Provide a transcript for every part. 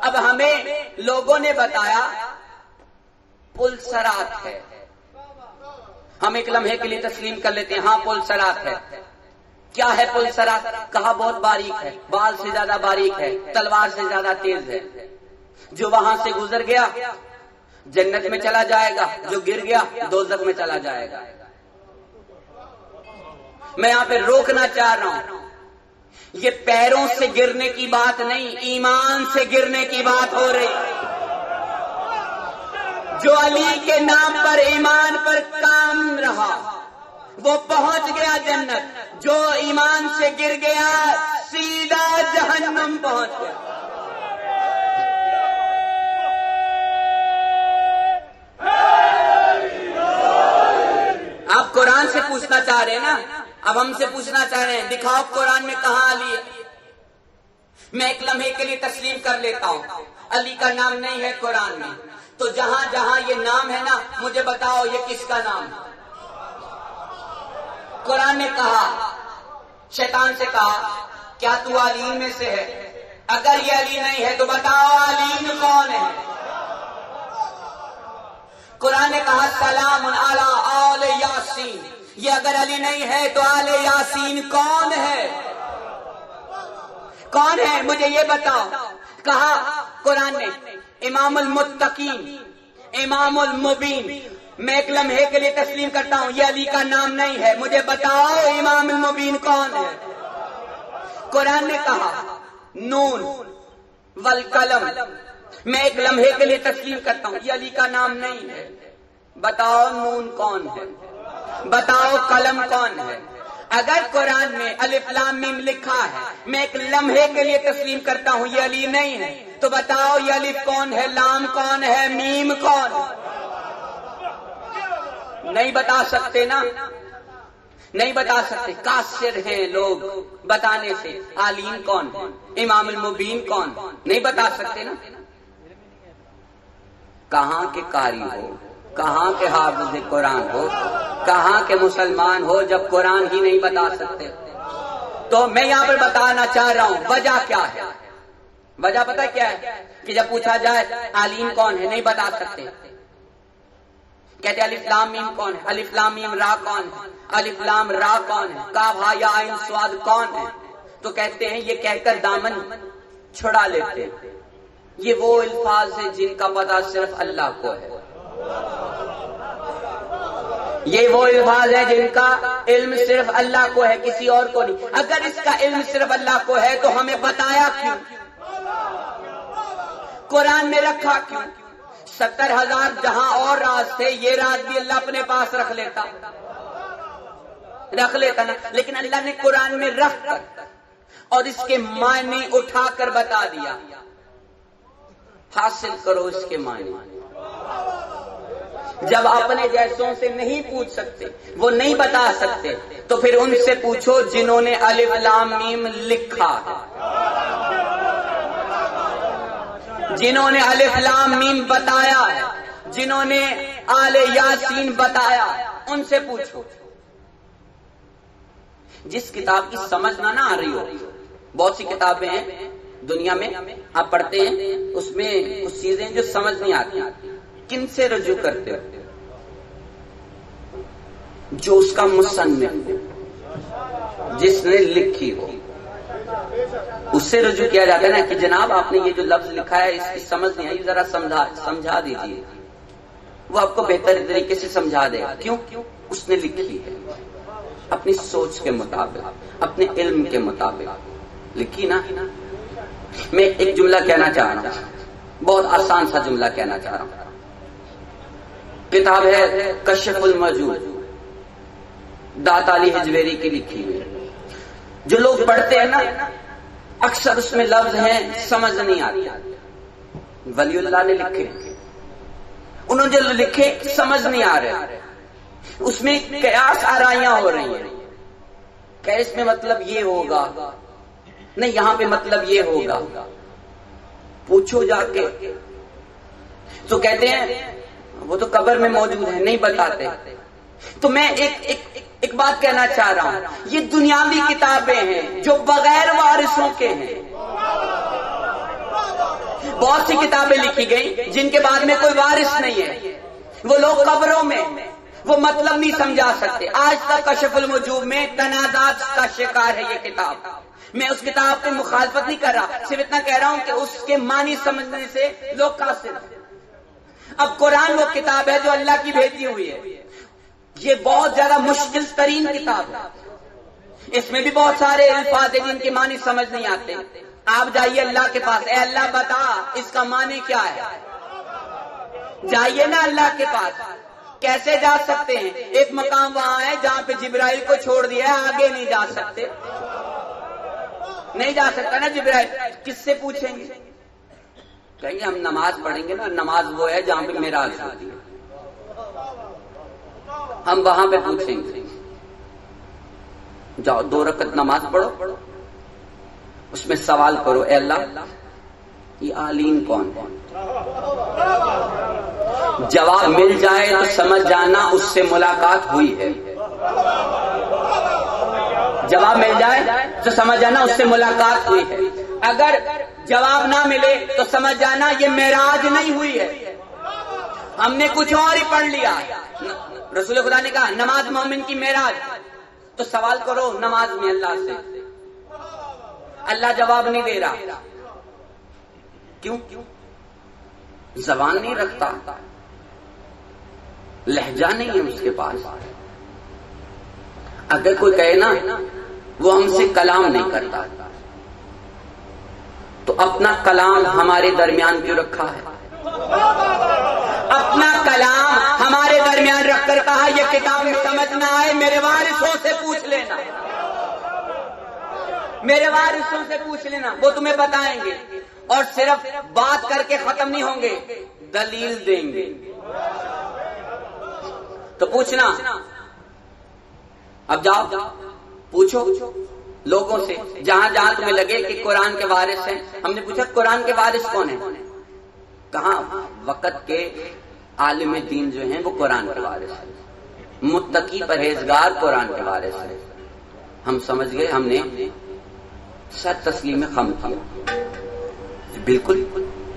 اب ہمیں لوگوں نے بتایا پل صراط ہے، ہم ایک لمحے کے لیے تسلیم کر لیتے ہیں ہاں پل صراط ہے۔ کیا ہے پل صراط؟ کہا بہت باریک ہے، بال سے زیادہ باریک ہے، تلوار سے زیادہ تیز ہے، جو وہاں سے گزر گیا جنت میں چلا جائے گا، جو گر گیا دوزخ میں چلا جائے گا۔ میں یہاں پہ روکنا چاہ رہا ہوں، یہ پیروں سے گرنے کی بات نہیں، ایمان سے گرنے کی بات ہو رہی۔ جو علی کے نام پر ایمان پر کام رہا وہ پہنچ گیا جنت، جو ایمان سے گر گیا سیدھا جہنم پہنچ گیا۔ آپ قرآن سے پوچھنا چاہ رہے ہیں نا، اب ہم سے پوچھنا چاہ رہے ہیں دکھاؤ قرآن میں کہاں علی ہے۔ میں ایک لمحے کے لیے تسلیم کر لیتا ہوں علی کا نام نہیں ہے قرآن میں، تو جہاں جہاں یہ نام ہے نا مجھے بتاؤ یہ کس کا نام ہے؟ قرآن نے کہا، شیطان سے کہا کیا تو علیم میں سے ہے؟ اگر یہ علی نہیں ہے تو بتاؤ علیم کون ہے؟ قرآن نے کہا سلام علی آل یاسین، یہ اگر علی نہیں ہے تو آل یاسین کون ہے؟ کون ہے مجھے یہ بتاؤ۔ کہا قرآن نے امام المتقین، امام المبین، میں ایک لمحے کے لیے تسلیم کرتا ہوں یہ علی کا نام نہیں ہے، مجھے بتاؤ امام المبین کون ہے؟ قرآن نے کہا نون والقلم، میں ایک لمحے کے لیے تسلیم کرتا ہوں یہ علی کا نام نہیں ہے، بتاؤ نون کون ہے؟ بتاؤ قلم کون ہے؟ اگر قرآن میں الف لام میم لکھا ہے میں ایک لمحے کے لیے تسلیم کرتا ہوں یہ علی نہیں ہے، تو بتاؤ یہ الف کون ہے، لام کون ہے، میم کون ہے؟ نہیں بتا سکتے نا، نہیں بتا سکتے، قاصر ہیں لوگ بتانے سے۔ علیم کون ہے، امام المبین کون ہے، نہیں بتا سکتے نا۔ کہاں کے قاری ہو، کہاں کے حافظ قرآن ہو، کہاں کے مسلمان ہو جب قرآن ہی نہیں بتا سکتے؟ تو میں یہاں پر بتانا چاہ رہا ہوں وجہ کیا ہے۔ وجہ پتہ کیا ہے کہ جب پوچھا جائے علیم کون ہے نہیں بتا سکتے، کہتے الف لام میم کون ہے، الف لام میم را کون ہے، الف لام را کون ہے، کاف ہا یا عین صاد کون ہے، تو کہتے ہیں یہ کہہ کر دامن چھڑا لیتے ہیں، یہ وہ الفاظ ہیں جن کا پتہ صرف اللہ کو ہے، یہ وہ الفاظ ہیں جن کا علم صرف اللہ کو ہے کسی اور کو نہیں۔ اگر اس کا علم صرف اللہ کو ہے تو ہمیں بتایا کیوں، قرآن میں رکھا کیوں؟ 70,000 جہاں اور راز تھے یہ راز بھی اللہ اپنے پاس رکھ لیتا نا، لیکن اللہ نے قرآن میں رکھ کر اور اس کے معنی اٹھا کر بتا دیا، حاصل کرو اس کے معنی۔ جب اپنے جیسوں سے نہیں پوچھ سکتے، وہ نہیں بتا سکتے، تو پھر ان سے پوچھو جنہوں نے الف لام میم لکھا ہے، جنہوں نے الف لام میم بتایا ہے، جنہوں نے آل یاسین بتایا ہے، ان سے پوچھو۔ جس کتاب کی سمجھ نہ آ رہی ہو، بہت سی کتابیں ہیں دنیا میں آپ پڑھتے ہیں، اس میں کچھ چیزیں جو سمجھ نہیں آتی، کن سے رجوع کرتے ہو؟ جو اس کا مصنف جس نے لکھی ہو اس سے رجوع کیا جاتا ہے نا کہ جناب آپ نے یہ جو لفظ لکھا ہے اس کی سمجھ نہیں آئی، ذرا سمجھا دیجیے، وہ آپ کو بہتر طریقے سے سمجھا دے گا۔ کیوں؟ اس نے لکھی ہے اپنی سوچ کے مطابق، اپنے علم کے مطابق لکھی نا۔ میں ایک جملہ کہنا چاہ رہا ہوں، بہت آسان سا جملہ کہنا چاہ رہا ہوں۔ کتاب ہے کشف الموجود، داتا علی حجویری کی لکھی ہوئی، جو لوگ پڑھتے ہیں نا اکثر اس میں لفظ ہیں سمجھ نہیں آتی، ولی اللہ نے لکھے، انہوں نے جو لکھے سمجھ نہیں آ رہے، اس میں قیاس آرائیاں ہو رہی ہیں کہ اس میں مطلب یہ ہوگا، نہیں یہاں پہ مطلب یہ ہوگا، پوچھو جا کے، تو کہتے ہیں وہ تو قبر میں موجود ہے، نہیں بتاتے۔ تو میں ایک بات کہنا چاہ رہا ہوں، یہ دنیاوی کتابیں ہیں جو بغیر وارثوں کے ہیں، بہت سی کتابیں لکھی گئی جن کے بعد میں کوئی وارث نہیں ہے، وہ لوگ قبروں میں وہ مطلب نہیں سمجھا سکتے۔ آج تک کشف الوجوب میں تنازعات کا شکار ہے یہ کتاب۔ میں اس کتاب پہ مخالفت نہیں کر رہا، صرف اتنا کہہ رہا ہوں کہ اس کے معنی سمجھنے سے لوگ قاصر ہیں۔ اب قرآن وہ کتاب ہے جو اللہ کی بھیجی ہوئی ہے، یہ بہت زیادہ مشکل ترین کتاب ہے، اس میں بھی بہت سارے الفاظ ہیں جن کے معنی سمجھ نہیں آتے۔ آپ جائیے اللہ کے پاس، اے اللہ بتا اس کا معنی کیا ہے، جائیے نا اللہ کے پاس۔ کیسے جا سکتے ہیں؟ ایک مقام وہاں ہے جہاں پہ جبرائیل کو چھوڑ دیا ہے، آگے نہیں جا سکتے، نہیں جا سکتا نا جبرائیل، کس سے پوچھیں گے؟ کہیں گے ہم نماز پڑھیں گے نا، نماز وہ ہے جہاں پہ معراج ہوتی ہے، ہم وہاں پہ پوچھیں گے۔ جاؤ 2 رکعت نماز پڑھو، اس میں سوال کرو، اے اللہ یہ عالین کون کون؟ جواب مل جائے تو سمجھ جانا اس سے ملاقات ہوئی ہے، جواب مل جائے تو سمجھ جانا اس سے ملاقات ہوئی ہے۔ اگر جواب نہ ملے تو سمجھ جانا یہ معراج نہیں ہوئی ہے، ہم نے کچھ اور ہی پڑھ لیا۔ رسول خدا نے کہا نماز مومن کی معراج، تو سوال کرو نماز میں اللہ سے، اللہ جواب نہیں دے رہا، کیوں؟ زبان نہیں رکھتا، لہجہ نہیں ہے اس کے پاس۔ اگر کوئی کہے نا وہ ہم سے کلام نہیں کرتا، تو اپنا کلام ہمارے درمیان کیوں رکھا ہے؟ اپنا کلام ہمارے درمیان رکھ کر کہا یہ کتاب میں سمجھ نہ آئے میرے وارثوں سے پوچھ لینا، میرے وارثوں سے پوچھ لینا، وہ تمہیں بتائیں گے، اور صرف بات کر کے ختم نہیں ہوں گے، دلیل دیں گے۔ تو پوچھنا، اب جاؤ پوچھو لوگوں سے جہاں جہاں تمہیں لگے کہ قرآن کے وارث ہیں۔ ہم نے پوچھا قرآن کے وارث کون ہیں؟ کہاں؟ وقت کے عالم دین جو ہیں وہ قرآن کے وارث ہیں، متقی پرہیزگار قرآن کے وارث ہیں۔ ہم سمجھ گئے، ہم نے سر تسلیم خم کیا، بالکل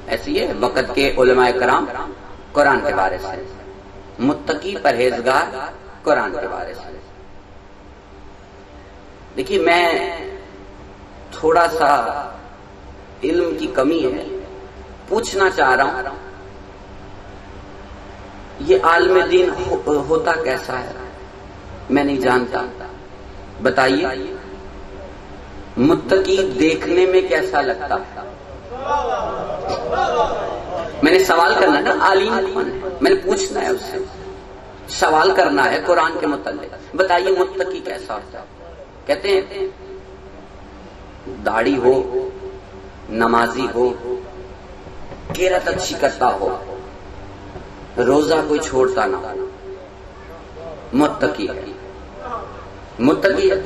ایسی ہے، وقت کے علماء کرام قرآن کے وارث ہیں، متقی پرہیزگار قرآن کے وارث ہیں۔ دیکھیے میں تھوڑا سا علم کی کمی ہے، پوچھنا چاہ رہا ہوں یہ عالم دین ہوتا کیسا ہے؟ میں نہیں جانتا، بتائیے متقی دیکھنے میں کیسا لگتا؟ میں نے سوال کرنا ہے نا، عالم کون ہے، میں نے پوچھنا ہے اس سے، سوال کرنا ہے قرآن کے متعلق، بتائیے متقی کیسا ہوتا ہے؟ کہتے ہیں داڑھی ہو، نمازی ہو، قرات اچھی کرتا ہو، روزہ کوئی چھوڑتا نہ، متقی ہے، متقی ہے۔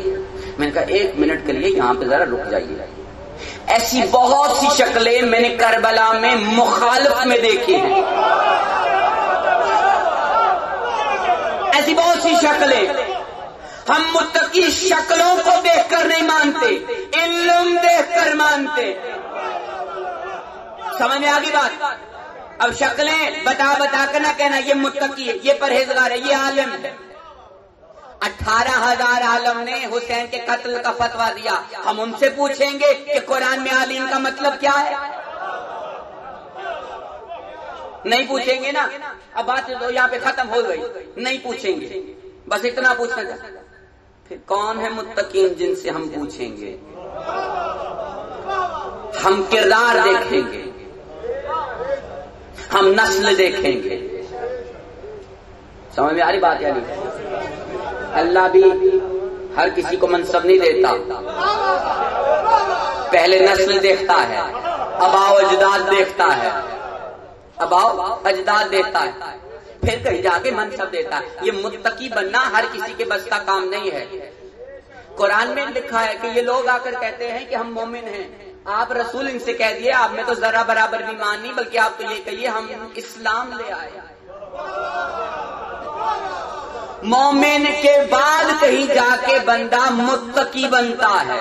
میں نے کہا 1 منٹ کے لیے یہاں پہ ذرا رک جائیے، ایسی بہت سی شکلیں میں نے کربلا میں مخالف میں دیکھی ہیں، ایسی بہت سی شکلیں۔ ہم متقی شکلوں کو دیکھ کر نہیں مانتے، علم دیکھ کر مانتے۔ سمجھ میں آگی بات؟ اب شکلیں بتا بتا کر نہ کہنا یہ متقی ہے، یہ پرہیزگار ہے، یہ عالم ہے۔ 18,000 عالم نے حسین کے قتل کا فتویٰ دیا، ہم ان سے پوچھیں گے کہ قرآن میں عالم کا مطلب کیا ہے؟ نہیں پوچھیں گے نا، اب بات یہاں پہ ختم ہو گئی، نہیں پوچھیں گے، بس اتنا پوچھنا چاہتا۔ پھر کون ہے متقین جن سے ہم پوچھیں گے؟ ہم کردار دیکھیں گے، ہم نسل دیکھیں گے۔ سمجھ میں آ رہی بات؟ یعنی اللہ بھی ہر کسی کو منصب نہیں دیتا، پہلے نسل دیکھتا ہے، آباء و اجداد دیکھتا ہے، آباء و اجداد دیکھتا ہے، پھر کہیں جا کے منصب دیتا ہے۔ یہ متقی بننا ہر کسی کے بس کا کام نہیں ہے۔ قرآن میں لکھا ہے کہ یہ لوگ آ کر کہتے ہیں کہ ہم مومن ہیں، آپ رسول ان سے کہہ دیے آپ میں تو ذرا برابر بھی ایمان نہیں، بلکہ آپ تو یہ کہیے ہم اسلام لے آئے۔ مومن کے بعد کہیں جا کے بندہ متقی بنتا ہے،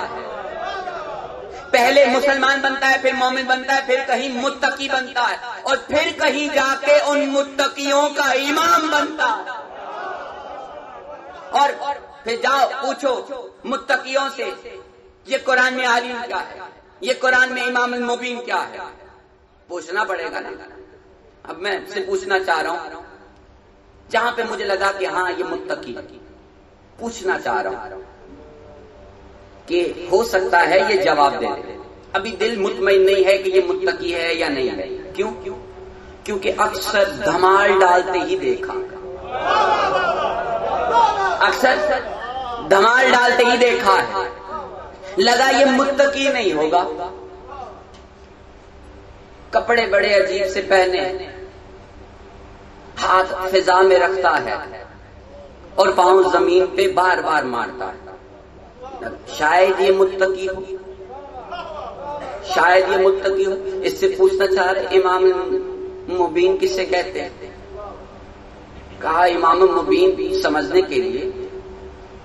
پہلے مسلمان بنتا ہے، پھر مومن بنتا ہے، پھر کہیں متقی بنتا ہے، اور پھر کہیں جا کے ان متقیوں کا امام بنتا ہے۔ اور پھر جاؤ پوچھو متقیوں سے یہ قرآن میں عالم کیا ہے، یہ قرآن میں امام المبین کیا ہے، پوچھنا پڑے گا نا۔ اب میں سے پوچھنا چاہ رہا ہوں، جہاں پہ مجھے لگا کہ ہاں یہ متقی، پوچھنا چاہ رہا ہوں کہ ہو سکتا ہے یہ جواب دے دے۔ ابھی دل مطمئن نہیں ہے کہ یہ متقی ہے یا نہیں ہے۔ کیوں؟ کیونکہ اکثر دھمال ڈالتے ہی دیکھا، اکثر دھمال ڈالتے ہی دیکھا ہے، لگا یہ متقی نہیں ہوگا، کپڑے بڑے عجیب سے پہنے، ہاتھ فضا میں رکھتا ہے اور پاؤں زمین پہ بار بار مارتا ہے، شاید یہ متقی ہو، شاید یہ متقی ہو۔ اس سے پوچھنا چاہ رہے امام مبین کسے کہتے ہیں؟ کہا امام مبین بھی سمجھنے کے لیے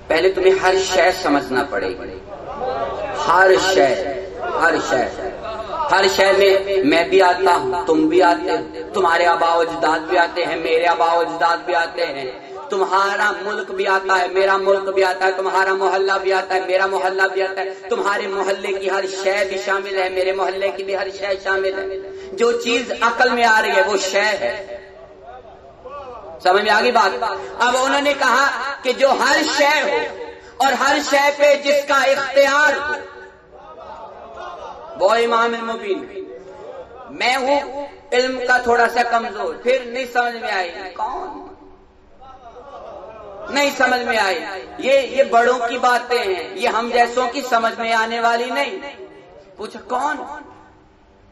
پہلے تمہیں ہر شے سمجھنا پڑے گی، ہر شے، ہر شے، ہر شے میں بھی آتا ہوں، تم بھی آتے ہو، تمہارے آبا و اجداد بھی آتے ہیں، میرے آبا و اجداد بھی آتے ہیں، تمہارا ملک بھی آتا ہے، میرا ملک بھی آتا ہے، تمہارا محلہ بھی آتا ہے، میرا محلہ بھی آتا ہے، تمہارے محلے کی ہر شے بھی شامل ہے، میرے محلے کی بھی ہر شے شامل ہے۔ جو چیز عقل میں آ رہی ہے وہ شے ہے۔ سمجھ میں آگئی بات؟ اب انہوں نے کہا کہ جو ہر شے ہو اور ہر شے پہ جس کا اختیار ہو وہ امام المبین۔ میں ہوں علم کا تھوڑا سا کمزور، پھر نہیں سمجھ میں آئی، کون نہیں سمجھ میں آئی، یہ بڑوں کی باتیں ہیں، یہ ہم جیسوں کی سمجھ میں آنے والی نہیں۔ پوچھا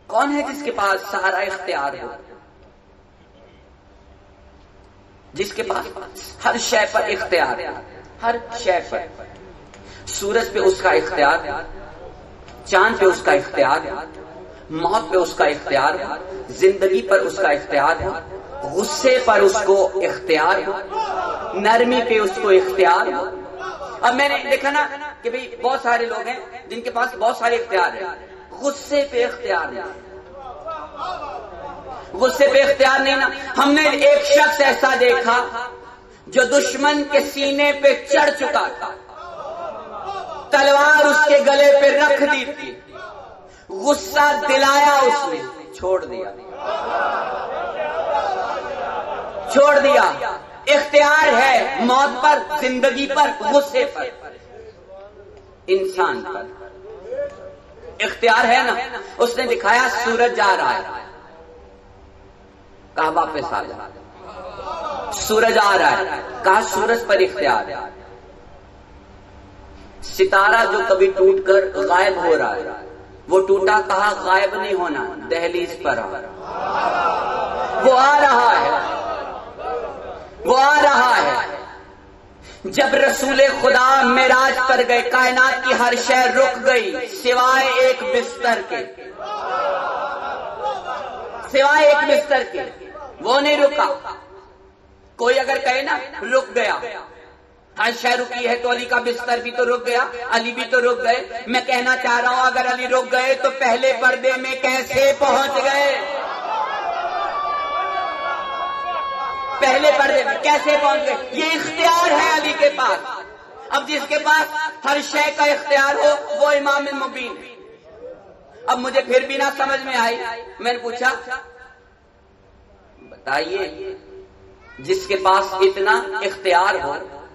کون ہے جس کے پاس سارا اختیار ہو، جس کے پاس ہر شے پر اختیار ہے، ہر شے پر۔ سورج پہ اس کا اختیار ہے، چاند پہ اس کا اختیار ہے، موت پہ اس کا اختیار ہے، زندگی پر اس کا اختیار ہے، غصے پر اس کو اختیار ہے، نرمی پہ اس کو اختیار ہے۔ اب میں نے دیکھا نا کہ بھئی بہت سارے لوگ ہیں جن کے پاس بہت سارے اختیار ہیں، غصے پہ اختیار نہیں، غصے پہ اختیار نہیں نا۔ ہم نے ایک شخص ایسا دیکھا جو دشمن کے سینے پہ چڑھ چکا تھا، تلوار اس کے گلے پہ رکھ دی تھی، غصہ دلایا اس نے، چھوڑ دیا، چھوڑ دیا۔ اختیار ہے موت پر، زندگی پر، غصے پر، انسان پر اختیار ہے نا۔ اس نے دکھایا سورج جا رہا ہے، کہا واپس آ جا، سورج آ رہا ہے، کہا سورج پر اختیار ہے۔ ستارہ جو کبھی ٹوٹ کر غائب ہو رہا ہے، وہ ٹوٹا، کہا غائب نہیں ہونا، دہلیز پر آ رہا، وہ آ رہا ہے، وہ آ رہا ہے۔ جب رسول خدا معراج پر گئے، کائنات کی ہر شے رک گئی سوائے ایک بستر کے، سوائے ایک بستر کے، وہ نہیں رکا۔ کوئی اگر کہے نا رک گیا، ہر شے رکی ہے تو علی کا بستر بھی تو رک گیا، علی بھی تو رک گئے۔ میں کہنا چاہ رہا ہوں اگر علی رک گئے تو پہلے پردے میں کیسے پہنچ گئے؟ پہلے پردے میں کیسے پہنچ گئے؟ یہ اختیار ہے علی کے پاس۔ اب جس کے پاس ہر شے کا اختیار ہو وہ امام المبین۔ اب مجھے پھر بھی نہ سمجھ میں آئی، میں نے پوچھا بتائیے جس کے پاس اتنا اختیار ہو